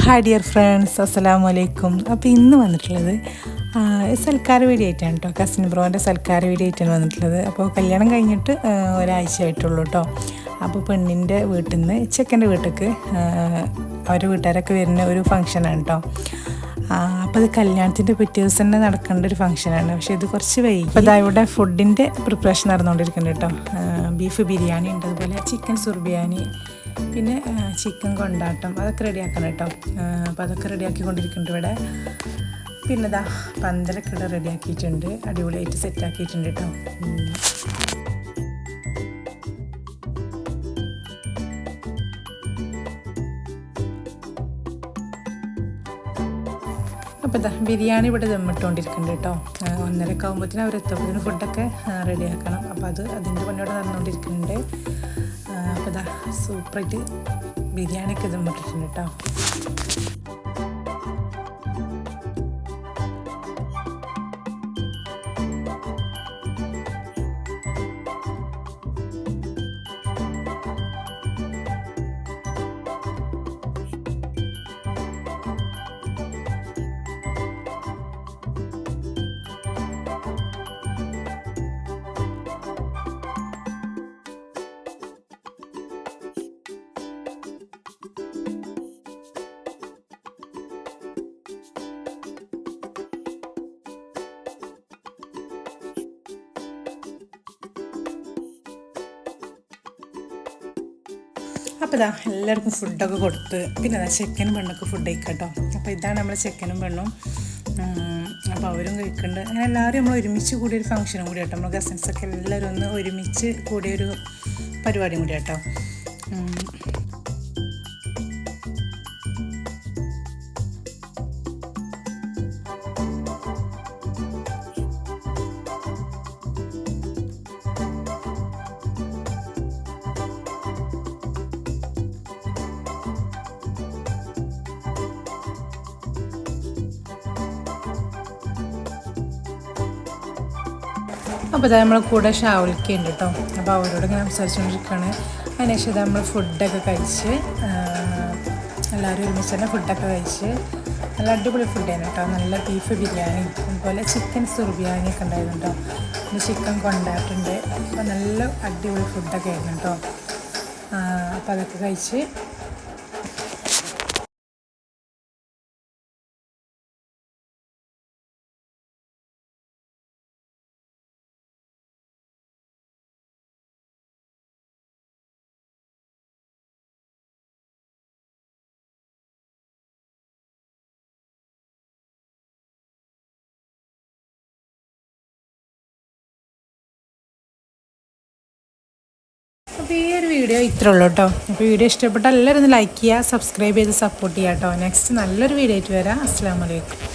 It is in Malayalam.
ഹായ് ഡിയർ ഫ്രണ്ട്സ്, അസ്സലാമു അലൈക്കും. അപ്പോൾ ഇന്ന് വന്നിട്ടുള്ളത് സൽക്കാര വീഡിയോ ആയിട്ടാണ് കേട്ടോ. കസിൻ ബ്രോൻ്റെ സൽക്കാര വീഡിയോ ആയിട്ടാണ് വന്നിട്ടുള്ളത്. അപ്പോൾ കല്യാണം കഴിഞ്ഞിട്ട് ഒരാഴ്ച ആയിട്ടുള്ളൂ കേട്ടോ. അപ്പോൾ പെണ്ണിൻ്റെ വീട്ടിൽ നിന്ന് ചെക്കൻ്റെ വീട്ടിലേക്ക് അവരുടെ വീട്ടുകാരൊക്കെ വരുന്ന ഒരു ഫംഗ്ഷനാണ് കേട്ടോ. അപ്പോൾ അത് കല്യാണത്തിൻ്റെ പിറ്റേ ദിവസം തന്നെ നടക്കേണ്ട ഒരു ഫംഗ്ഷനാണ്. പക്ഷേ ഇത് കുറച്ച് വൈകി. അപ്പോൾ അതാ ഇവിടെ ഫുഡിൻ്റെ പ്രിപ്പറേഷൻ നടന്നുകൊണ്ടിരിക്കുന്നുണ്ട് കേട്ടോ. ബീഫ് ബിരിയാണി ഉണ്ട്, അതുപോലെ ചിക്കൻ സുർബിയാനി, പിന്നെ ചിക്കൻ കൊണ്ടാട്ടം, അതൊക്കെ റെഡിയാക്കണം കേട്ടോ. അപ്പോൾ അതൊക്കെ റെഡിയാക്കിക്കൊണ്ടിരിക്കുന്നുണ്ട് ഇവിടെ. പിന്നെ ഇതാ പന്തലൊക്കെ ഇവിടെ റെഡിയാക്കിയിട്ടുണ്ട്, അടിപൊളിയായിട്ട് സെറ്റാക്കിയിട്ടുണ്ട് കേട്ടോ. അപ്പോൾ ഇതാ ബിരിയാണി ഇവിടെ ദമ്മിട്ടുകൊണ്ടിരിക്കുന്നുണ്ട് കേട്ടോ. 1:30 ആകുമ്പോഴത്തേനും അവരെത്തുമ്പോഴത്തേനും ഫുഡൊക്കെ റെഡിയാക്കണം. അപ്പോൾ അതിൻ്റെ പണിയോടെ നടന്നുകൊണ്ടിരിക്കുന്നുണ്ട്. അപ്പോൾ ഇതാ സൂപ്പറായിട്ട് ബിരിയാണിയൊക്കെ ദമ്മിട്ടിട്ടുണ്ട് കേട്ടോ. അപ്പോൾ ഇതാ എല്ലാവർക്കും ഫുഡൊക്കെ കൊടുത്ത്, പിന്നെ അതാ ചെക്കനും പെണ്ണൊക്കെ ഫുഡ് കഴിക്കട്ടോ. അപ്പോൾ ഇതാണ് നമ്മൾ ചെക്കനും പെണ്ണും. അപ്പോൾ അവരും കഴിക്കുന്നുണ്ട്. അങ്ങനെ എല്ലാവരും നമ്മൾ ഒരുമിച്ച് കൂടിയൊരു ഫംഗ്ഷനും കൂടി കേട്ടോ. നമ്മൾ കസിൻസൊക്കെ എല്ലാവരും ഒന്ന് ഒരുമിച്ച് കൂടിയൊരു പരിപാടിയും കൂടി കേട്ടോ. അപ്പോൾ ഇതാ നമ്മളെ കൂടെ ഷാവുൽക്ക ഉണ്ട് കേട്ടോ. അപ്പോൾ അവരോട് ഇങ്ങനെ സംസാരിച്ചുകൊണ്ടിരിക്കുകയാണ്. അതിനുശേഷം നമ്മൾ ഫുഡൊക്കെ കഴിച്ച് എല്ലാവരും ഒരുമിച്ച് തന്നെ ഫുഡൊക്കെ കഴിച്ച് നല്ല അടിപൊളി ഫുഡാണ് കേട്ടോ. നല്ല ബീഫ് ബിരിയാണി, അതുപോലെ ചിക്കൻ സുർബിയാനി ഒക്കെ ഉണ്ടായിരുന്നു കേട്ടോ. പിന്നെ ചിക്കൻ കൊണ്ടാട്ടുണ്ട്. അപ്പോൾ നല്ല അടിപൊളി ഫുഡൊക്കെ ആയിരുന്നു കേട്ടോ. അപ്പോൾ അതൊക്കെ കഴിച്ച് അപ്പോൾ ഈ ഒരു വീഡിയോ ഇത്രേ ഉള്ളൂ കേട്ടോ. അപ്പോൾ വീഡിയോ ഇഷ്ടപ്പെട്ടാൽ എല്ലാവരും ഒന്ന് ലൈക്ക് ചെയ്യുക, സബ്സ്ക്രൈബ് ചെയ്ത് സപ്പോർട്ട് ചെയ്യുക കേട്ടോ. നെക്സ്റ്റ് നല്ലൊരു വീഡിയോ ആയിട്ട് വരാം. അസ്സലാമു അലൈക്കും.